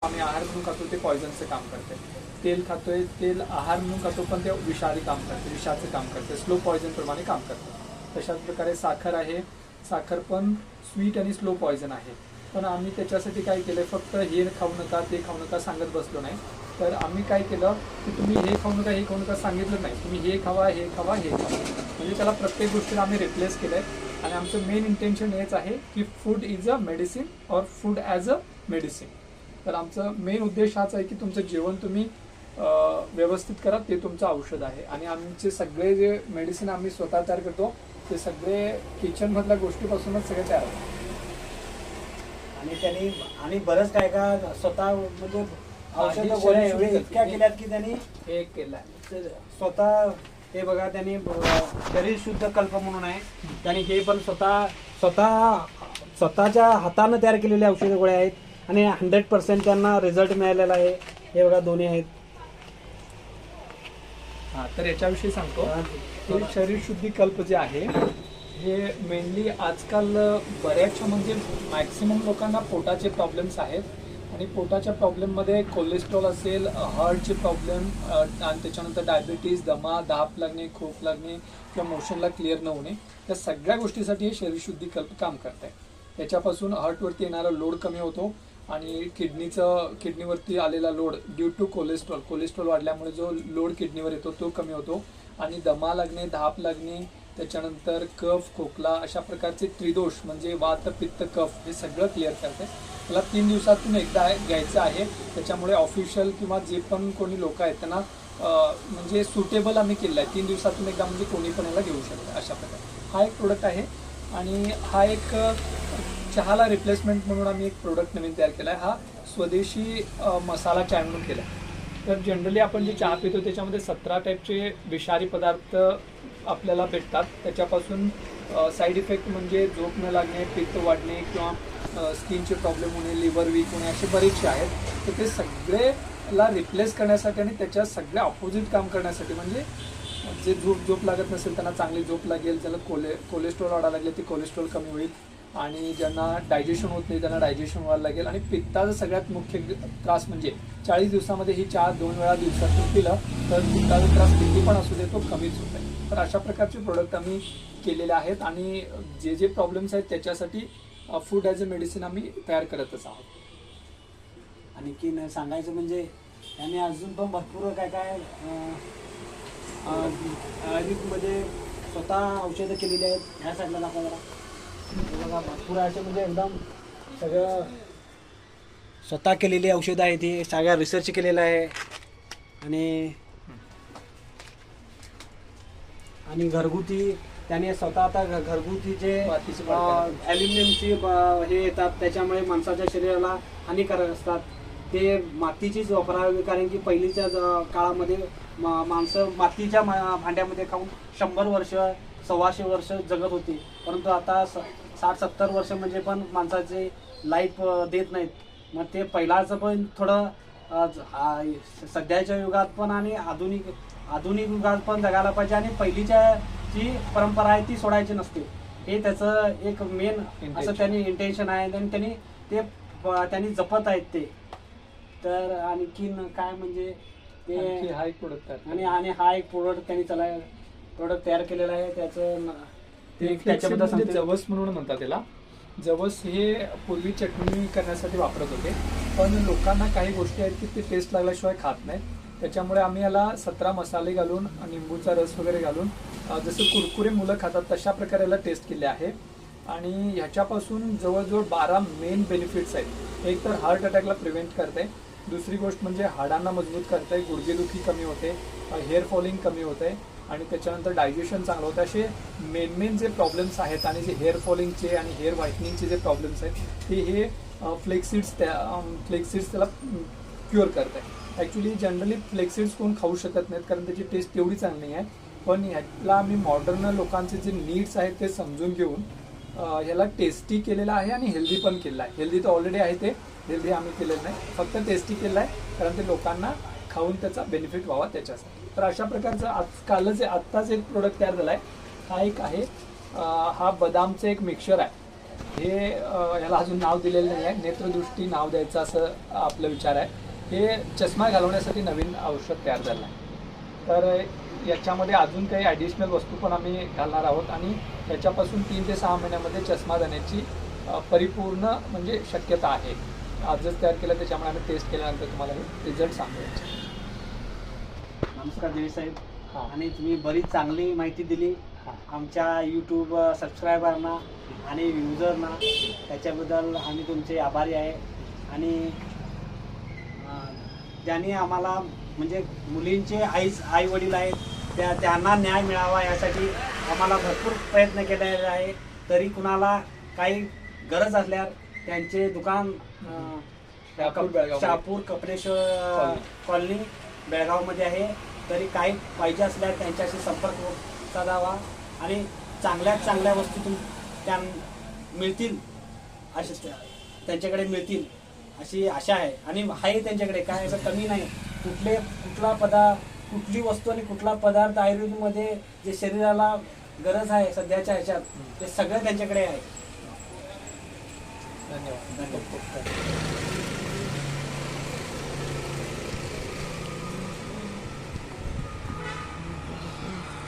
आम्ही आहार म्हणून खातो ते पॉयझनचं काम करते. तेल खातोय, तेल आहार म्हणून खातो पण ते विषारी काम करते, विषाचं काम करते, स्लो पॉयझनप्रमाणे काम करते. तशाच प्रकारे साखर आहे, साखर पण स्वीट आणि स्लो पॉयझन आहे. पण आम्ही त्याच्यासाठी काय केलं, फक्त हे खाऊ नका ते खाऊ नका सांगत बसलो नाही. तर आम्ही काय केलं की तुम्ही हे खाऊ नका हे खाऊ नका सांगितलं नाही, तुम्ही हे खावा हे खावा हे खावा, म्हणजे त्याला प्रत्येक गोष्टीला आम्ही रिप्लेस केलं आहे. आणि आमचं मेन इंटेन्शन हेच आहे की फूड इज अ मेडिसिन और फूड ॲज अ मेडिसिन. तर आमचं मेन उद्देश हाच आहे की तुमचं जेवण तुम्ही व्यवस्थित करा, ते तुमचं औषध आहे. आणि आमचे सगळे जे मेडिसिन आम्ही स्वतः तयार करतो ते सगळे किचनमधल्या गोष्टीपासूनच सगळे तयार होतात. आणि त्यांनी आणि बरंच काय का स्वतः म्हणजे औषध गोळ्या एवढे इतक्या केल्यात की त्यांनी हे केलं आहे स्वतः. हे बघा त्यांनी शरीर शुद्ध कल्प म्हणून आहे, त्यांनी हे पण स्वतःच्या हातानं तयार केलेले औषध गोळ्या आहेत आणि 100% त्यांना रिझल्ट मिळालेला आहे. हे बघा दोन्ही आहेत. हां, तर याच्याविषयी सांगतो. हे शरीर शुद्धी कल्प जे आहे हे मेनली आजकाल बऱ्याचशा म्हणजे मॅक्सिमम लोकांना पोटाचे प्रॉब्लेम्स आहेत. आणि पोटाच्या प्रॉब्लेममध्ये कोलेस्ट्रॉल असेल, हार्टचे प्रॉब्लेम आणि त्याच्यानंतर डायबिटीज, दमा, धाप लागणे, खोप लागणे किंवा मोशनला क्लिअर न होणे, या सगळ्या गोष्टीसाठी हे शरीर शुद्धी कल्प काम करत आहे. याच्यापासून हार्टवरती येणारा लोड कमी होतो आणि किडनीवरती आलेला लोड ड्यू टू कोलेस्ट्रॉल वाढल्यामुळे जो लोड किडनीवर येतो तो कमी होतो. आणि दमा लागणे, धाप लागणे, त्याच्यानंतर कफ, खोकला अशा प्रकारचे त्रिदोष म्हणजे वात, पित्त, कफ हे सगळं क्लिअर करते. त्याला 3 दिवसातून एकदा घ्यायचं आहे. त्याच्यामुळे ऑफिशियल किंवा जे पण कोणी लोक आहेत त्यांना म्हणजे सुटेबल आम्ही केलं आहे. 3 दिवसातून एकदा म्हणजे कोणी पण याला घेऊ शकतं अशा प्रकारे. हा एक प्रोडक्ट आहे. आणि हा एक चहाला रिप्लेसमेंट म्हणून आम्ही एक प्रोडक्ट नवीन तयार केला आहे. हा स्वदेशी मसाला चाय म्हणून केला आहे. तर जनरली आपण जे चहा पितो त्याच्यामध्ये 17 टाईपचे विषारी पदार्थ आपल्याला भेटतात. त्याच्यापासून साईड इफेक्ट म्हणजे झोप न लागणे, पित्त वाढणे किंवा स्किनचे प्रॉब्लेम होणे, लिव्हर वीक होणे असे बरेचसे आहेत. तर ते सगळेला रिप्लेस करण्यासाठी आणि त्याच्या सगळ्या ऑपोजिट काम करण्यासाठी म्हणजे जे झोप लागत नसेल त्यांना चांगली झोप लागेल, ज्याला कोलेस्ट्रॉल वाढायला लागले ते कोलेस्ट्रॉल कमी होईल, आणि ज्यांना डायजेशन होत नाही त्यांना डायजेशन व्हायला लागेल. आणि पित्ताचा सगळ्यात मुख्य त्रास म्हणजे 40 दिवसामध्ये ही चहा 2 वेळा दिवसातून पिलं तर पित्ताचा त्रास किती पण असू दे तो कमीच होत आहे. तर अशा प्रकारचे प्रोडक्ट आम्ही केलेले आहेत. आणि जे प्रॉब्लेम्स आहेत त्याच्यासाठी फूड ॲज अ मेडिसिन आम्ही तयार करतच आहोत. आणखी सांगायचं म्हणजे त्यांनी अजून पण भरपूर काय काय आयुर्वेदमध्ये स्वतः औषधं केलेली आहेत. ह्या साईडला दाखवा जरा. बघा भरपूर असे म्हणजे एकदम सगळं स्वतः केलेली औषधं आहेत. ही सगळ्या रिसर्च केलेलं आहे. आणि घरगुती त्याने स्वतः आता घरगुती जे ॲल्युमिनियमची हे येतात त्याच्यामुळे माणसाच्या शरीराला हानिकारक असतात ते मातीचीच वापरावी. कारण की पहिलीच्या काळामध्ये माणसं मातीच्या भांड्यामध्ये खाऊन 100 वर्ष 125 वर्ष जगत होती. परंतु आता 60-70 वर्ष म्हणजे पण माणसाचे लाईफ देत नाहीत. मग ते पहिलाचं पण थोडं सध्याच्या युगात पण आणि आधुनिक युगात पण जगायला पाहिजे. आणि पहिलीच्या जी परंपरा आहे ती सोडायची नसते. हे त्याचं एक मेन असं त्यांनी इंटेन्शन आहे आणि त्यांनी जपत आहेत ते. तर आणखीन काय म्हणजे ते हा एक प्रोडक्ट आहे. आणि हा एक प्रोडक्ट त्यांनी प्रोडक्ट तयार केलेला आहे. त्याच्याबद्दल जवस म्हणून म्हणतात त्याला. जवस हे पूर्वी चटणी करण्यासाठी वापरत होते, पण लोकांना काही गोष्टी आहेत की ते टेस्ट लागल्याशिवाय खात नाहीत. त्याच्यामुळे आम्ही याला 17 मसाले घालून, निंबूचा रस वगैरे घालून जसं कुरकुरे मुलं खातात तशा प्रकारे याला टेस्ट केले आहे. आणि ह्याच्यापासून जवळजवळ 12 मेन बेनिफिट्स आहेत. एक तर हार्ट अटॅकला प्रिव्हेंट करते, दुसरी गोष्ट म्हणजे हाडांना मजबूत करते, गुडघेदुखी कमी होते, हेअर फॉलिंग कमी होते, आणि त्याच्यानंतर डायजेशन चांगलं होतं. असे मेन जे प्रॉब्लेम्स आहेत आणि जे हेअर फॉलिंगचे आणि हेअर व्हाईटनिंगचे जे प्रॉब्लेम्स आहेत ते हे फ्लेक्सीड्स त्याला क्युअर करत आहे. ॲक्च्युली जनरली फ्लेक्सीड्स कोण खाऊ शकत नाहीत कारण त्याची टेस्ट तेवढी चांगली आहे. पण ह्याला आम्ही मॉडर्न लोकांचे जे नीड्स आहेत ते समजून घेऊन ह्याला टेस्टी केलेलं आहे आणि हेल्दी पण केलेलं आहे. हेल्दी तर ऑलरेडी आहे, ते हेल्दी आम्ही केलेलं नाही, फक्त टेस्टी केलं आहे कारण ते लोकांना खाऊन त्याचा बेनिफिट व्हावा त्याच्यासाठी. तर अशा प्रकारचं आत्ताच एक प्रोडक्ट तयार झाला आहे. हा एक आहे, हा बदामचं एक मिक्सचर आहे. हे याला अजून नाव दिलेलं नाही आहे, नेत्रदृष्टी नाव द्यायचं असं आपलं विचार आहे. हे चष्मा घालवण्यासाठी नवीन औषध तयार झालं आहे. तर याच्यामध्ये अजून काही ॲडिशनल वस्तू पण आम्ही घालणार आहोत आणि याच्यापासून 3 ते 6 महिन्यामध्ये चष्मा जाण्याची परिपूर्ण म्हणजे शक्यता आहे. आजच तयार केलं, त्याच्यामुळे आम्ही टेस्ट केल्यानंतर तुम्हाला हे रिझल्ट सांगूया. नमस्कार देवी साहेब. हां. आणि तुम्ही बरीच चांगली माहिती दिली हां. आमच्या यूट्यूब सबस्क्रायबरना आणि युजरना. त्याच्याबद्दल आम्ही तुमचे आभारी आहे. आणि ज्यांनी आम्हाला म्हणजे मुलींचे आई वडील आहेत त्यांना न्याय मिळावा यासाठी आम्हाला भरपूर प्रयत्न केलेले आहे. तरी कुणाला काही गरज असल्यावर त्यांचे दुकान शहापूर कपडेश्वर कॉलनी बेळगावमध्ये आहे. तरी काही पाहिजे असल्यास त्यांच्याशी संपर्क साधावा आणि चांगल्यात चांगल्या वस्तू त्या मिळतील असे त्यांच्याकडे मिळतील अशी आशा आहे. आणि आहे त्यांच्याकडे काय असं कमी नाही. कुठली वस्तू आणि कुठला पदार्थ आयुर्वेदमध्ये जे शरीराला गरज आहे सध्याच्या ह्याच्यात ते सगळं त्यांच्याकडे आहे. धन्यवाद.